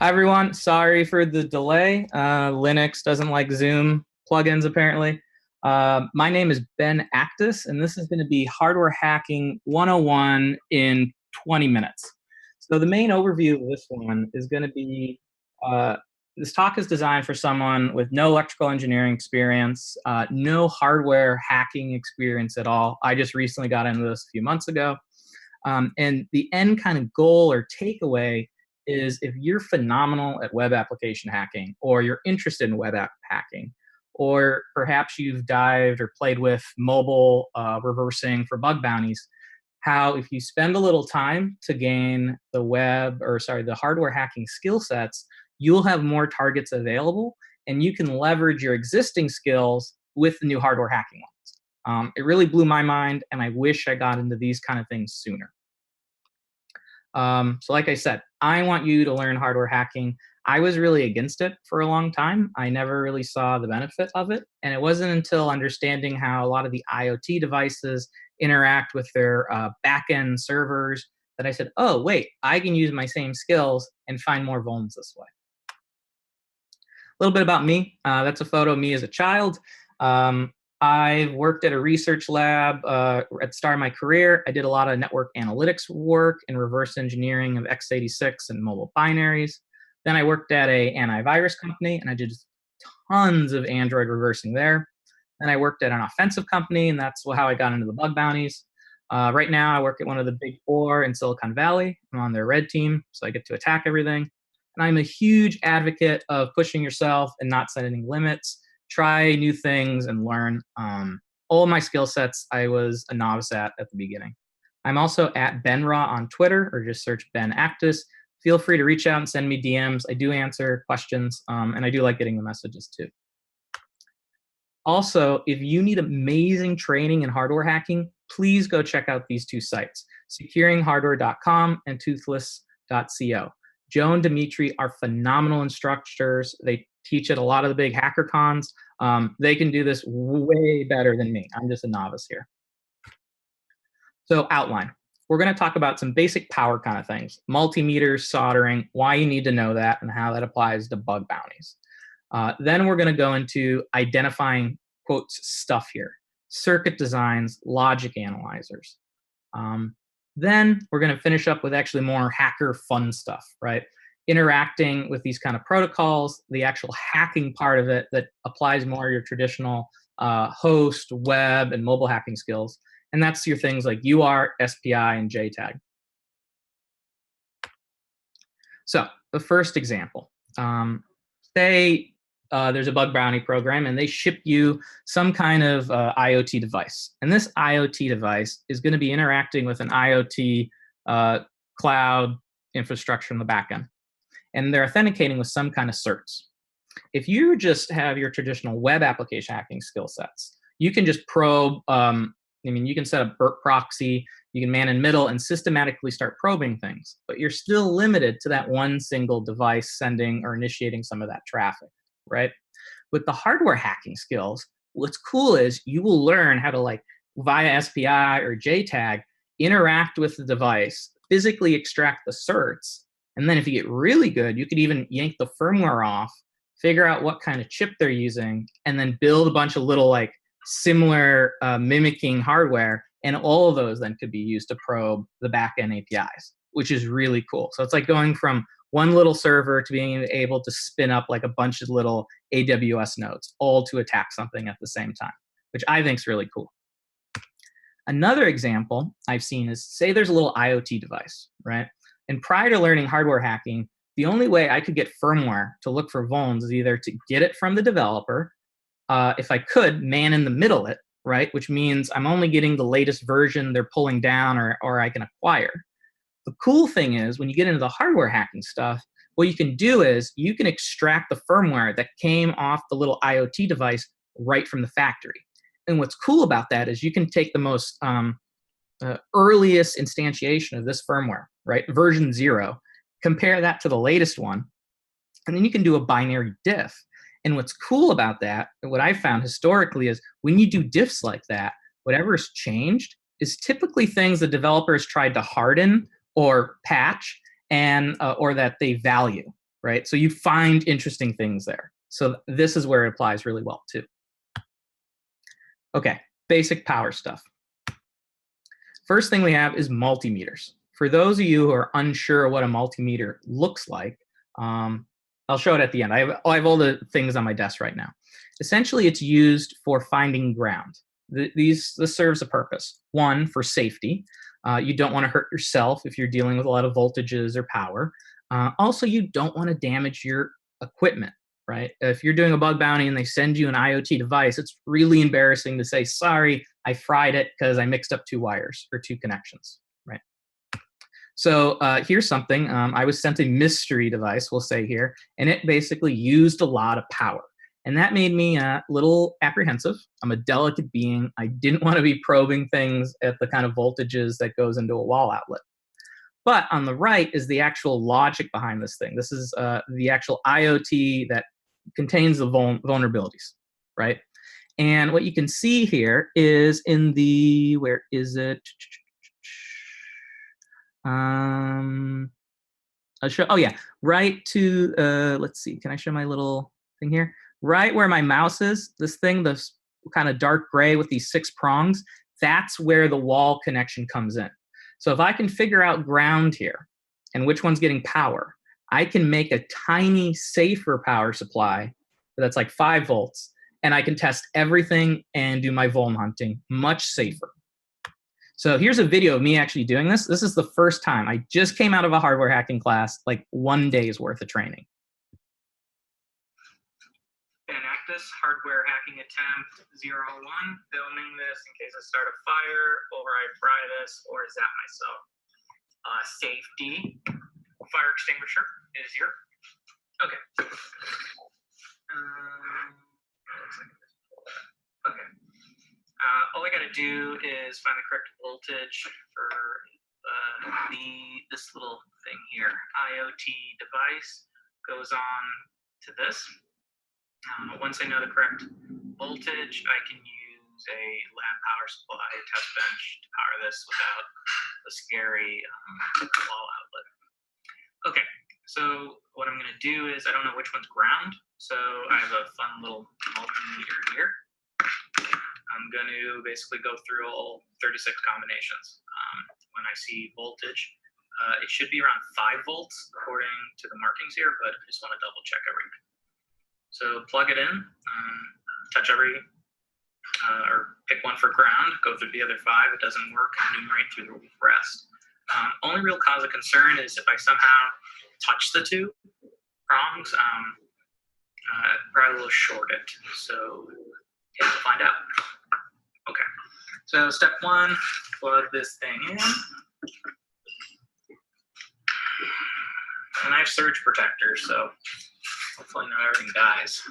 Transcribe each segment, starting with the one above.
Hi, everyone. Sorry for the delay. Linux doesn't like Zoom plugins, apparently. My name is Ben Actis, and this is going to be Hardware Hacking 101 in 20 minutes. So the main overview of this one is going to be, uh, this talk is designed for someone with no electrical engineering experience, no hardware hacking experience at all. I just recently got into this a few months ago. And the end kind of goal or takeaway is if you're phenomenal at web application hacking, or you're interested in web app hacking, or perhaps you've dived or played with mobile reversing for bug bounties, how if you spend a little time to gain the hardware hacking skill sets, you'll have more targets available and you can leverage your existing skills with the new hardware hacking ones. It really blew my mind, and I wish I got into these kind of things sooner. So like I said, I want you to learn hardware hacking. I was really against it for a long time. I never really saw the benefit of it. And it wasn't until understanding how a lot of the IoT devices interact with their backend servers that I said, oh, wait, I can use my same skills and find more vulns this way. A little bit about me. That's a photo of me as a child. I worked at a research lab at the start of my career. I did a lot of network analytics work and reverse engineering of x86 and mobile binaries. Then I worked at an antivirus company, and I did tons of Android reversing there. Then I worked at an offensive company, and that's how I got into the bug bounties. Right now, I work at one of the big four in Silicon Valley. I'm on their red team, so I get to attack everything. And I'm a huge advocate of pushing yourself and not setting limits. Try new things and learn. All of my skill sets I was a novice at the beginning. I'm also at BenRaw on Twitter, or just search Ben Actis. Feel free to reach out and send me DMs. I do answer questions, and I do like getting the messages too. Also, if you need amazing training in hardware hacking, please go check out these two sites, securinghardware.com and toothless.co. Joe and Dimitri are phenomenal instructors. They teach at a lot of the big hacker cons. They can do this way better than me. I'm just a novice here. So outline. We're going to talk about some basic power kind of things, multimeters, soldering, why you need to know that, and how that applies to bug bounties. Then we're going to go into identifying, quotes, stuff here, circuit designs, logic analyzers. Then we're going to finish up with actually more hacker fun stuff, right? Interacting with these kind of protocols, the actual hacking part of it that applies more to your traditional host, web, and mobile hacking skills. And that's your things like UART, SPI, and JTAG. So the first example, say there's a bug bounty program and they ship you some kind of IoT device. And this IoT device is going to be interacting with an IoT cloud infrastructure in the backend. And they're authenticating with some kind of certs. If you just have your traditional web application hacking skill sets, you can just probe. You can set up burp proxy, you can man in middle and systematically start probing things, but you're still limited to that one single device sending or initiating some of that traffic, right? With the hardware hacking skills, what's cool is you will learn how to, like, via SPI or JTAG, interact with the device, physically extract the certs, and then if you get really good, you could even yank the firmware off, figure out what kind of chip they're using, and then build a bunch of little, like, similar mimicking hardware, and all of those then could be used to probe the backend APIs, which is really cool. So it's like going from one little server to being able to spin up like a bunch of little AWS nodes, all to attack something at the same time, which I think is really cool. Another example I've seen is, say there's a little IoT device, right? And prior to learning hardware hacking, the only way I could get firmware to look for vulns is either to get it from the developer, if I could, man in the middle it, right? Which means I'm only getting the latest version they're pulling down or I can acquire. The cool thing is when you get into the hardware hacking stuff, what you can do is you can extract the firmware that came off the little IoT device right from the factory. And what's cool about that is you can take the most earliest instantiation of this firmware, right? Version 0, compare that to the latest one, and then you can do a binary diff. And what's cool about that, and what I've found historically, is when you do diffs like that, whatever's changed is typically things the developers tried to harden or patch, and or that they value, right? So you find interesting things there. So this is where it applies really well too. Okay, basic power stuff. First thing we have is multimeters. For those of you who are unsure what a multimeter looks like, I'll show it at the end. I have all the things on my desk right now. Essentially, it's used for finding ground. This serves a purpose. One, for safety. You don't want to hurt yourself if you're dealing with a lot of voltages or power. Also, you don't want to damage your equipment, right? If you're doing a bug bounty and they send you an IoT device, it's really embarrassing to say, sorry, I fried it because I mixed up 2 wires or 2 connections, right? So here's something. I was sent a mystery device, we'll say here, and it basically used a lot of power. And that made me a little apprehensive. I'm a delicate being. I didn't want to be probing things at the kind of voltages that goes into a wall outlet. But on the right is the actual logic behind this thing. This is the actual IoT that contains the vulnerabilities, right? And what you can see here is in the, where is it? I'll show, oh yeah, right to, let's see, can I show my little thing here? Right where my mouse is, this thing, this kind of dark gray with these 6 prongs, that's where the wall connection comes in. So if I can figure out ground here and which one's getting power, I can make a tiny, safer power supply that's like 5 volts, and I can test everything and do my vuln hunting much safer. So here's a video of me actually doing this. This is the first time. I just came out of a hardware hacking class, like 1 day's worth of training. Ben Actis, hardware hacking attempt 01, filming this in case I start a fire, override fry this, or zap myself. Safety, fire extinguisher is here. Okay. Okay. All I got to do is find the correct voltage for this little thing here. IoT device goes on to this. Once I know the correct voltage, I can use a lab power supply, a test bench to power this without the scary wall outlet. Okay, so what I'm going to do is, I don't know which one's ground, so I have a fun little multimeter here. I'm going to basically go through all 36 combinations. When I see voltage, it should be around 5 volts according to the markings here, but I just want to double check everything. So plug it in, touch every, or pick one for ground, go through the other 5. It doesn't work, enumerate through the rest. Only real cause of concern is if I somehow touch the 2 prongs, probably will short it. So yeah, we'll find out. Okay, so step 1, plug this thing in. And I have surge protectors, so hopefully not everything dies.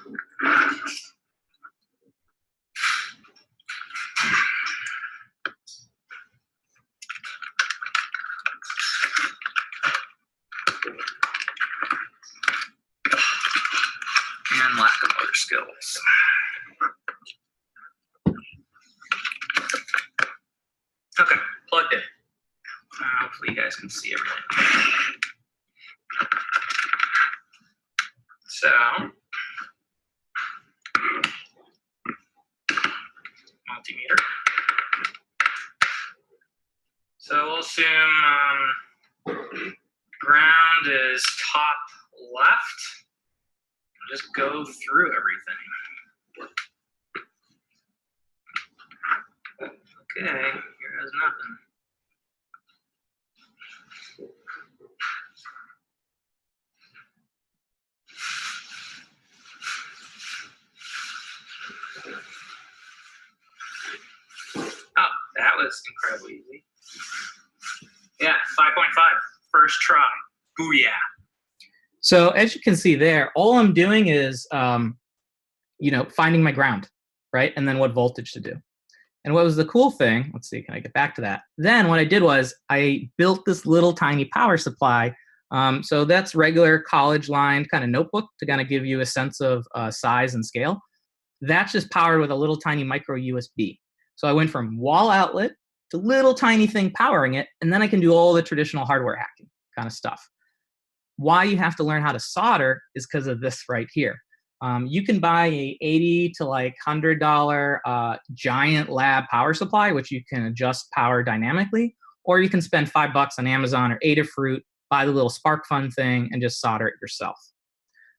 And lack of motor skills. Okay, plugged in. Hopefully you guys can see everything. So, multimeter. So we'll assume ground is top left. I'll just go through everything. Okay, here has nothing. Oh, that was incredibly easy. Yeah, 5.5, first try. Booyah. So as you can see there, all I'm doing is, finding my ground, right? And then what voltage to do. And what was the cool thing, let's see, can I get back to that? Then what I did was I built this little tiny power supply. So that's regular college line kind of notebook to kind of give you a sense of size and scale. That's just powered with a little tiny micro USB. So I went from wall outlet to little tiny thing powering it, and then I can do all the traditional hardware hacking kind of stuff. why you have to learn how to solder is because of this right here. You can buy a $80 to like $100 giant lab power supply, which you can adjust power dynamically, or you can spend $5 on Amazon or Adafruit, buy the little spark fun thing, and just solder it yourself.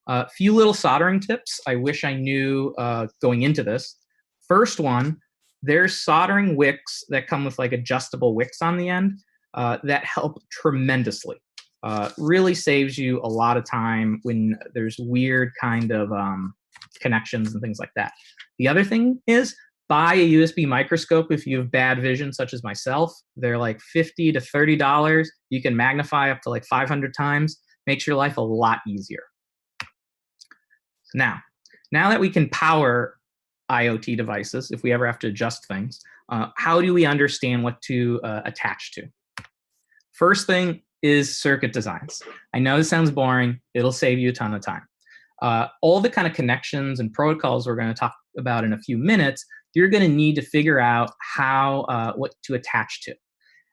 A few little soldering tips I wish I knew going into this. First one, there's soldering wicks that come with like adjustable wicks on the end that help tremendously. Really saves you a lot of time when there's weird kind of connections and things like that. The other thing is buy a USB microscope if you have bad vision, such as myself. They're like $50 to $30. You can magnify up to like 500 times. Makes your life a lot easier. Now that we can power IoT devices, if we ever have to adjust things, how do we understand what to attach to? First thing is circuit designs. I know this sounds boring. It'll save you a ton of time. All the kind of connections and protocols we're going to talk about in a few minutes, you're going to need to figure out how what to attach to.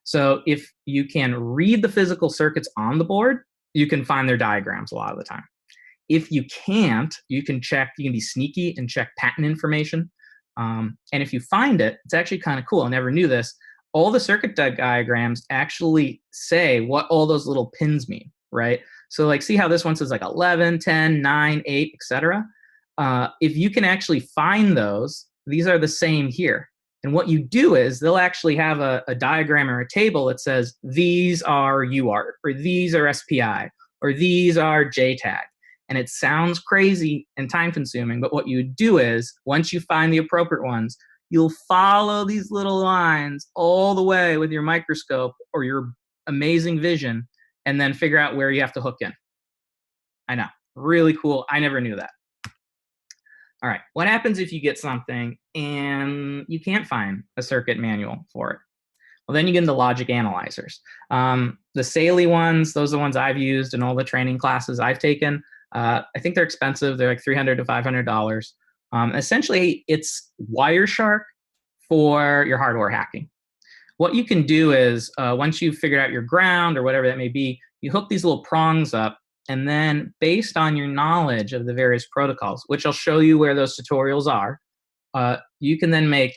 So if you can read the physical circuits on the board, you can find their diagrams a lot of the time. If you can't, you can be sneaky and check patent information. And if you find it, it's actually kind of cool. I never knew this. All the circuit diagrams actually say what all those little pins mean, right? So like, see how this one says like 11, 10, 9, 8, etc. If you can actually find those, these are the same here. And what you do is they'll actually have a diagram or a table that says these are UART, or these are SPI, or these are JTAG. And it sounds crazy and time consuming, but what you do is once you find the appropriate ones, you'll follow these little lines all the way with your microscope or your amazing vision, and then figure out where you have to hook in. I know, really cool. I never knew that. All right, what happens if you get something and you can't find a circuit manual for it? Well, then you get into logic analyzers. The Saley ones, those are the ones I've used in all the training classes I've taken. I think they're expensive. They're like $300 to $500. Essentially, it's Wireshark for your hardware hacking. What you can do is once you've figured out your ground or whatever that may be, you hook these little prongs up, and then based on your knowledge of the various protocols, which I'll show you where those tutorials are, you can then make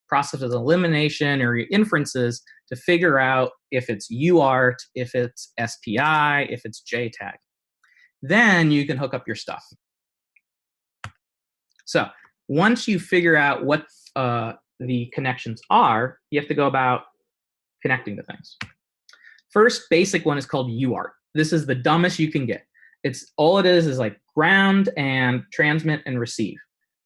process of elimination or inferences to figure out if it's UART, if it's SPI, if it's JTAG. Then you can hook up your stuff. So once you figure out what the connections are, you have to go about connecting the things. First basic one is called UART. This is the dumbest you can get. It's all it is like ground and transmit and receive.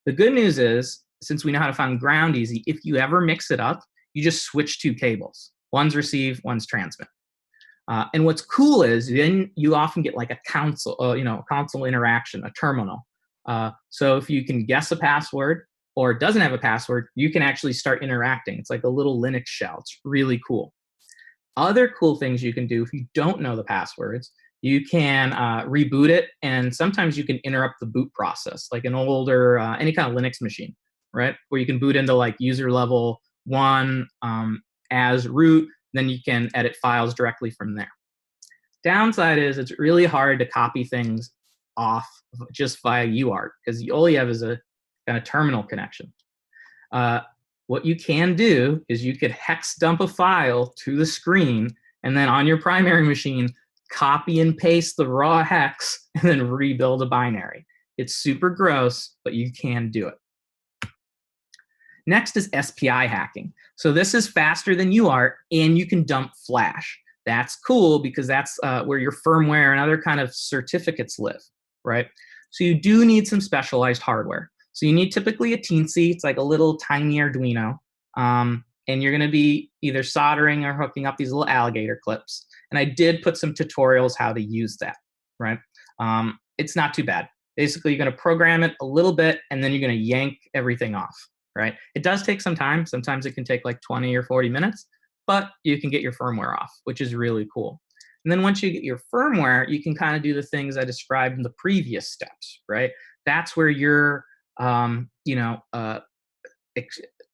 The good news is, since we know how to find ground easy, if you ever mix it up, you just switch two cables. One's receive, one's transmit. And what's cool is then you often get like a console, console interaction, a terminal. So if you can guess a password or it doesn't have a password, you can actually start interacting. It's like a little Linux shell. It's really cool. Other cool things you can do if you don't know the passwords, you can reboot it, and sometimes you can interrupt the boot process, like an older, any kind of Linux machine, right? Where you can boot into like user level 1 as root, then you can edit files directly from there. Downside is it's really hard to copy things off just via UART because all you have is a kind of terminal connection. What you can do is you could hex dump a file to the screen, and then on your primary machine, copy and paste the raw hex and then rebuild a binary. It's super gross, but you can do it. Next is SPI hacking. So this is faster than UART, and you can dump flash. That's cool because that's where your firmware and other kind of certificates live, right? So you do need some specialized hardware. So you need typically a Teensy. It's like a little tiny Arduino. And you're going to be either soldering or hooking up these little alligator clips. And I did put some tutorials how to use that, right? It's not too bad. Basically, you're going to program it a little bit, and then you're going to yank everything off, right? It does take some time. Sometimes it can take like 20 or 40 minutes, but you can get your firmware off, which is really cool. And then once you get your firmware, you can kind of do the things I described in the previous steps, right? That's where you're,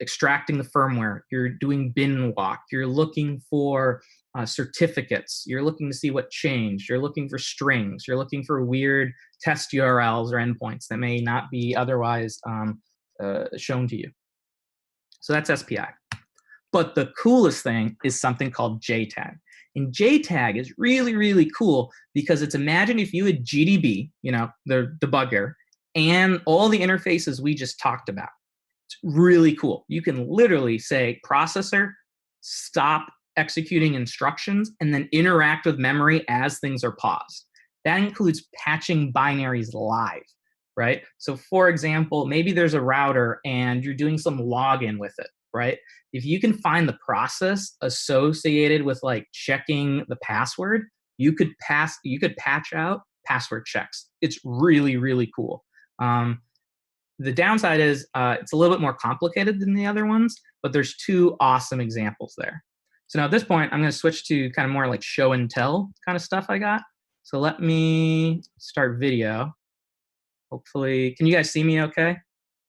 extracting the firmware, you're doing bin walk, you're looking for certificates, you're looking to see what changed, you're looking for strings, you're looking for weird test URLs or endpoints that may not be otherwise shown to you. So that's SPI. But the coolest thing is something called JTAG. And JTAG is really, really cool because it's, imagine if you had GDB, you know, the debugger, and all the interfaces we just talked about. It's really cool. You can literally say, processor, stop executing instructions, and then interact with memory as things are paused. That includes patching binaries live, right? So for example, maybe there's a router and you're doing some login with it, right? If you can find the process associated with like checking the password, you could patch out password checks. It's really, really cool. The downside is it's a little bit more complicated than the other ones, but there's two awesome examples there. So now at this point, I'm going to switch to kind of more like show and tell kind of stuff I got. So let me start video. Hopefully, can you guys see me okay?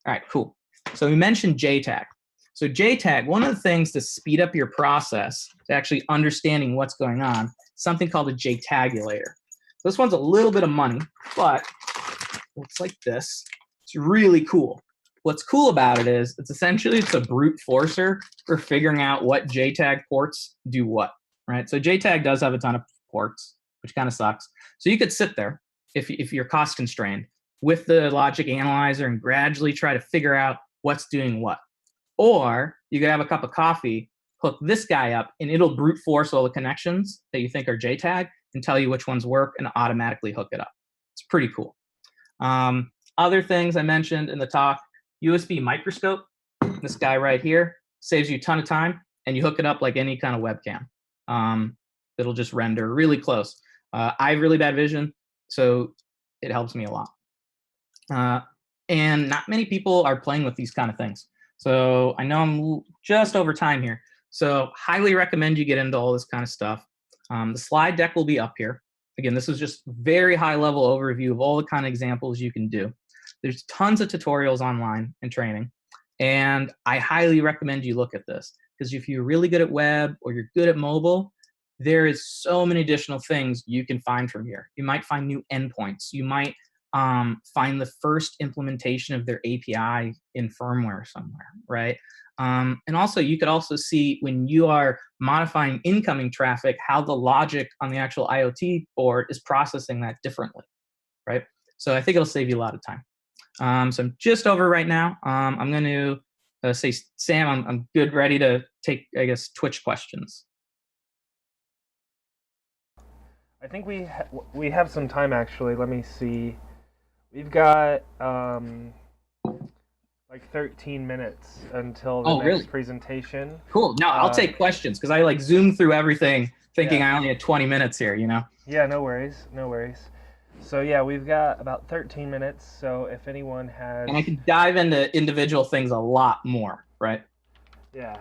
All right, cool. So we mentioned JTAG. So JTAG, one of the things to speed up your process to actually understanding what's going on, something called a JTAGulator. So this one's a little bit of money, but looks like this. It's really cool. What's cool about it is it's a brute forcer for figuring out what JTAG ports do what, right? So JTAG does have a ton of ports, which kind of sucks. So you could sit there if you're cost constrained with the logic analyzer and gradually try to figure out what's doing what. Or you could have a cup of coffee, hook this guy up, and it'll brute force all the connections that you think are JTAG and tell you which ones work and automatically hook it up. It's pretty cool. Other things I mentioned in the talk, USB microscope, this guy right here, saves you a ton of time, and you hook it up like any kind of webcam. It'll just render really close. I have really bad vision, so it helps me a lot. And not many people are playing with these kind of things. So I know I'm just over time here. So highly recommend you get into all this kind of stuff. The slide deck will be up here. Again, this is just very high level overview of all the kind of examples you can do. There's tons of tutorials online and training. And I highly recommend you look at this because if you're really good at web or you're good at mobile, there is so many additional things you can find from here. You might find new endpoints. You might find the first implementation of their API in firmware somewhere, right? And also, you could also see when you are modifying incoming traffic, how the logic on the actual IoT board is processing that differently, right? So I think it'll save you a lot of time. So I'm just over right now. I'm going to say, Sam, I'm good, ready to take, I guess, Twitch questions. I think we have some time, actually. Let me see. We've got like 13 minutes until the next presentation. Cool. No, I'll take questions because I like zoom through everything thinking I only had 20 minutes here, you know? Yeah, no worries. No worries. So yeah, we've got about 13 minutes. So if anyone has... And I can dive into individual things a lot more, right? Yeah.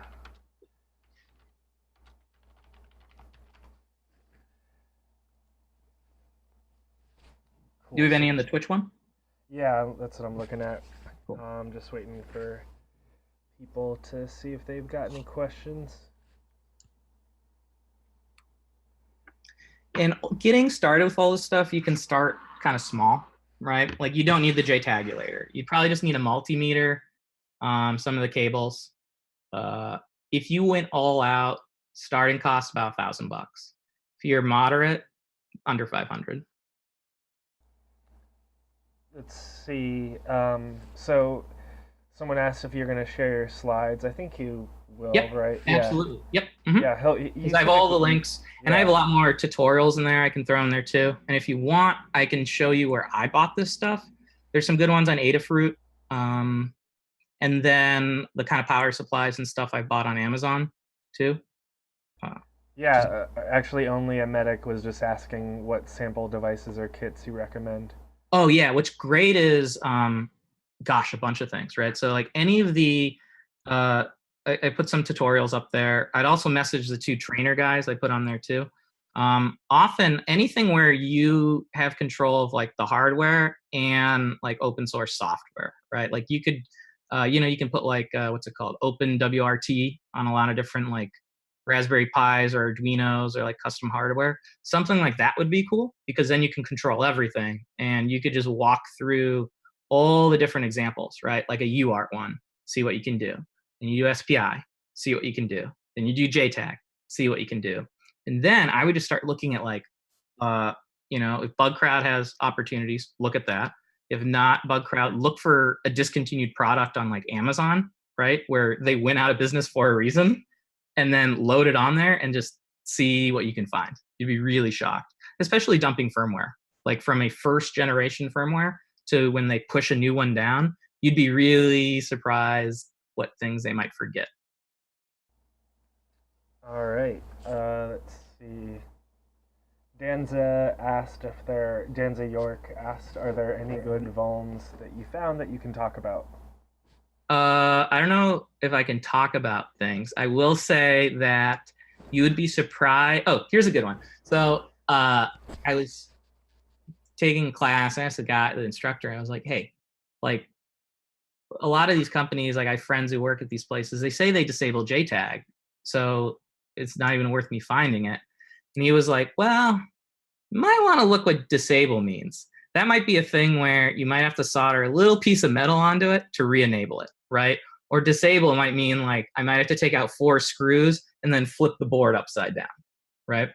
Cool. Do you have any in the Twitch one? Yeah, that's what I'm looking at. Cool. I'm just waiting for people to see if they've got any questions. And getting started with all this stuff, you can start kind of small, right? Like you don't need the JTAGulator. You probably just need a multimeter, some of the cables. If you went all out, starting cost about $1,000. If you're moderate, under 500. Let's see. So someone asked if you're going to share your slides. I think you will, right? Absolutely. Yep. Mm-hmm. Yeah, I have all the links, and I have a lot more tutorials in there. I can throw in there too. And if you want, I can show you where I bought this stuff. There's some good ones on Adafruit, and then the kind of power supplies and stuff I bought on Amazon too. Actually, only a medic was just asking what sample devices or kits you recommend. Oh yeah, what's great is, gosh, a bunch of things, right? So like any of the, I put some tutorials up there. I'd also message the 2 trainer guys I put on there too. Often anything where you have control of like the hardware and like open source software, right? Like you could You can put like, what's it called? Open WRT on a lot of different like Raspberry Pis or Arduinos or like custom hardware. Something like that would be cool because then you can control everything and you could just walk through all the different examples, right? Like a UART one, see what you can do. And you do SPI, see what you can do. Then you do JTAG, see what you can do. And then I would just start looking at like, if BugCrowd has opportunities, look at that. If not BugCrowd, look for a discontinued product on like Amazon, right? Where they went out of business for a reason, and then load it on there and just see what you can find. You'd be really shocked, especially dumping firmware. Like from a first generation firmware to when they push a new one down, you'd be really surprised what things they might forget. All right. Let's see. Danza York asked, are there any good vulns that you found that you can talk about? I don't know if I can talk about things. I will say that you would be surprised. Oh, here's a good one. So I was taking class. I asked the instructor, I was like, hey, like a lot of these companies, like I have friends who work at these places, they say they disable JTAG. So it's not even worth me finding it. And he was like, well, you might want to look what disable means. That might be a thing where you might have to solder a little piece of metal onto it to re-enable it, right? Or disable might mean like I might have to take out 4 screws and then flip the board upside down, right?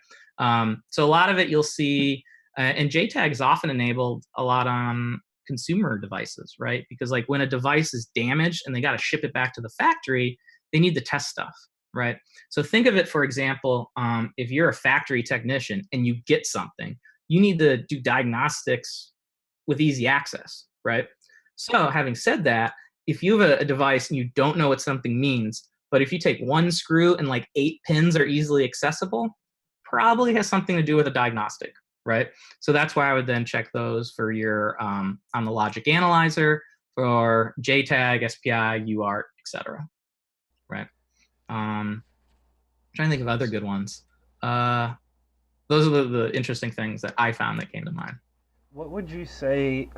So a lot of it you'll see, and JTAG is often enabled a lot on consumer devices, right? Because like when a device is damaged and they got to ship it back to the factory, they need to test stuff, right? So think of it, for example, if you're a factory technician and you get something, you need to do diagnostics with easy access, right? So having said that, if you have a device and you don't know what something means, but if you take 1 screw and like 8 pins are easily accessible, probably has something to do with a diagnostic, right? So that's why I would then check those for your, on the logic analyzer, for JTAG, SPI, UART, etc. Right? I'm trying to think of other good ones. Those are the interesting things that I found that came to mind. What would you say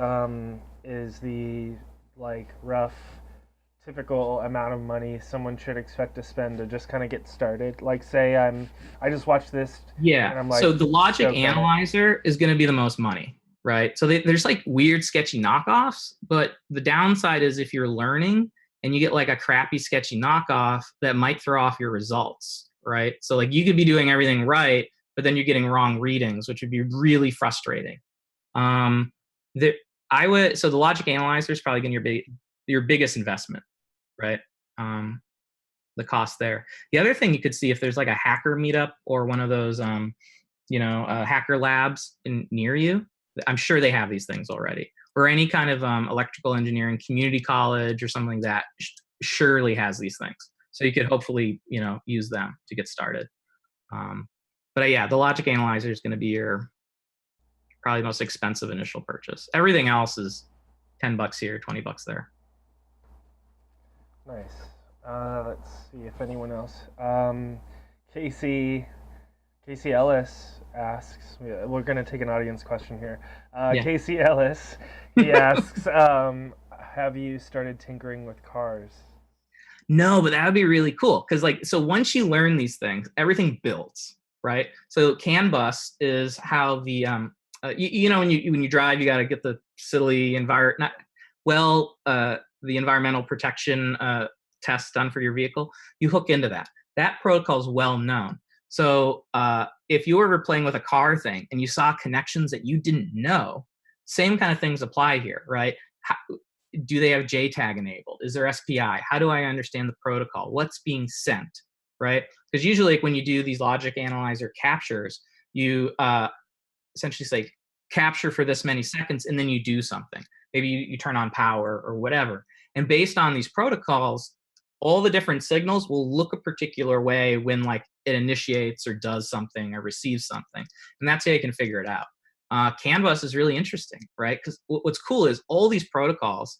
is the like rough typical amount of money someone should expect to spend to just kind of get started? Like, say I just watched this. Yeah. And I'm like, so the logic analyzer is going to be the most money, right? So there's like weird, sketchy knockoffs, but the downside is if you're learning and you get like a crappy, sketchy knockoff, that might throw off your results, right? So like you could be doing everything right, but then you're getting wrong readings, which would be really frustrating. So the logic analyzer is probably going to be your biggest investment, right? The cost there. The other thing you could see if there's like a hacker meetup or one of those, hacker labs near you. I'm sure they have these things already, or any kind of electrical engineering community college or something like that surely has these things. So you could hopefully, use them to get started. But yeah, the logic analyzer is going to be your probably most expensive initial purchase. Everything else is $10 here, $20 there. Nice. Let's see if anyone else. Casey Ellis asks. We're going to take an audience question here. Casey Ellis, he asks, "Have you started tinkering with cars?" No, but that would be really cool because, so once you learn these things, everything builds, right? So CAN bus is how the when you drive, you got to get the silly the environmental protection test done for your vehicle. You hook into that. That protocol is well known. So if you were playing with a car thing and you saw connections that you didn't know, same kind of things apply here, right? Do they have JTAG enabled? Is there SPI? How do I understand the protocol? What's being sent, right? Because usually when you do these logic analyzer captures, you essentially say capture for this many seconds and then you do something. Maybe you turn on power or whatever. And based on these protocols, all the different signals will look a particular way when like it initiates or does something or receives something. And that's how you can figure it out. CAN bus is really interesting, right? Because what's cool is all these protocols,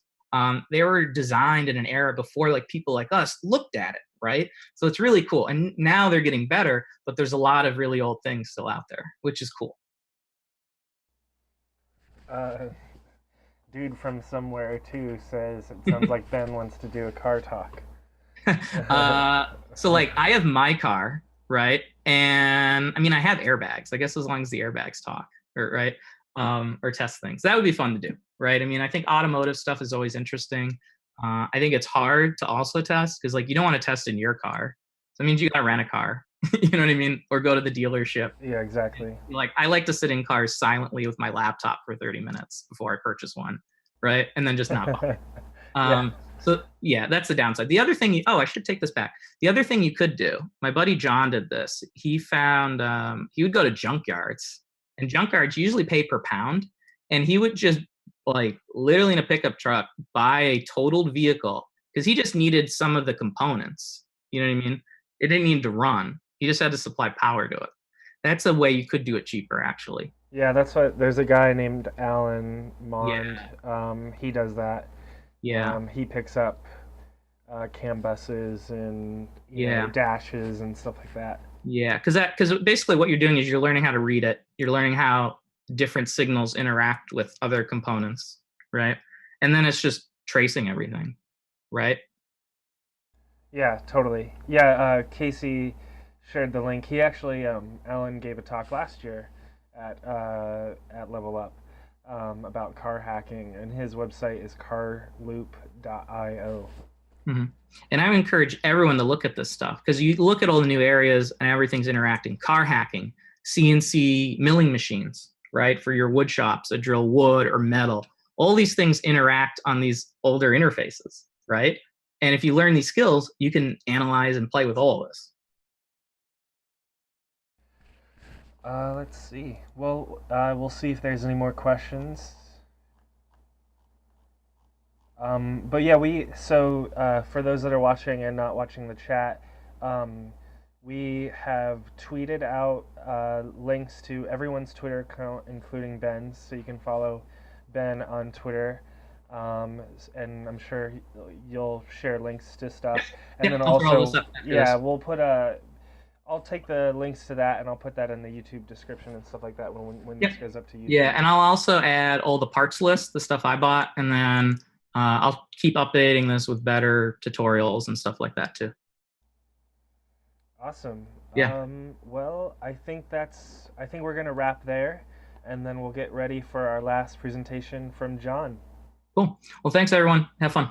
they were designed in an era before like people like us looked at it, right? So it's really cool. And now they're getting better, but there's a lot of really old things still out there, which is cool. dude from somewhere too says it sounds like Ben wants to do a car talk. So like I have my car, right? And I mean I have airbags. I guess as long as the airbags talk, or right, or test things, that would be fun to do, right? I mean I think automotive stuff is always interesting. I think it's hard to also test because like you don't want to test in your car. So that means you gotta rent a car. You know what I mean? Or go to the dealership. Yeah, exactly. Like I like to sit in cars silently with my laptop for 30 minutes before I purchase one, right? And then just not bother. Yeah. So yeah, that's the downside. The other thing, oh, I should take this back. The other thing you could do, my buddy John did this. He found he would go to junkyards, and junkyards usually pay per pound, and he would just like literally in a pickup truck buy a totaled vehicle because he just needed some of the components. You know what I mean? It didn't need to run. He just had to supply power to it. That's a way you could do it cheaper, actually. Yeah, that's what. There's a guy named Alan Mond. Yeah, He does that. yeah, He picks up CAN buses and yeah. dashes and stuff like that. Yeah, because basically what you're doing is you're learning how to read it. You're learning how different signals interact with other components, right? And then it's just tracing everything, right? Yeah, totally. Yeah, Casey shared the link. He actually, Alan gave a talk last year at LevelUp about car hacking, and his website is carloop.io. Hmm. And I would encourage everyone to look at this stuff because you look at all the new areas and everything's interacting. Car hacking, CNC milling machines, right? For your wood shops, that drill wood or metal. All these things interact on these older interfaces, right? And if you learn these skills, you can analyze and play with all of this. Let's see. Well, we'll see if there's any more questions. But yeah, for those that are watching and not watching the chat, we have tweeted out links to everyone's Twitter account, including Ben's, so you can follow Ben on Twitter. And I'm sure you'll share links to stuff. And Yeah, then I'll throw all also, this up after yeah, this. we'll put I'll take the links to that and I'll put that in the YouTube description and stuff like that when Yep. this goes up to YouTube. Yeah, and I'll also add all the parts lists, the stuff I bought, and then I'll keep updating this with better tutorials and stuff like that too. Awesome. Yeah, Well, I think we're gonna wrap there, and then we'll get ready for our last presentation from John. cool. Well, thanks everyone. Have fun.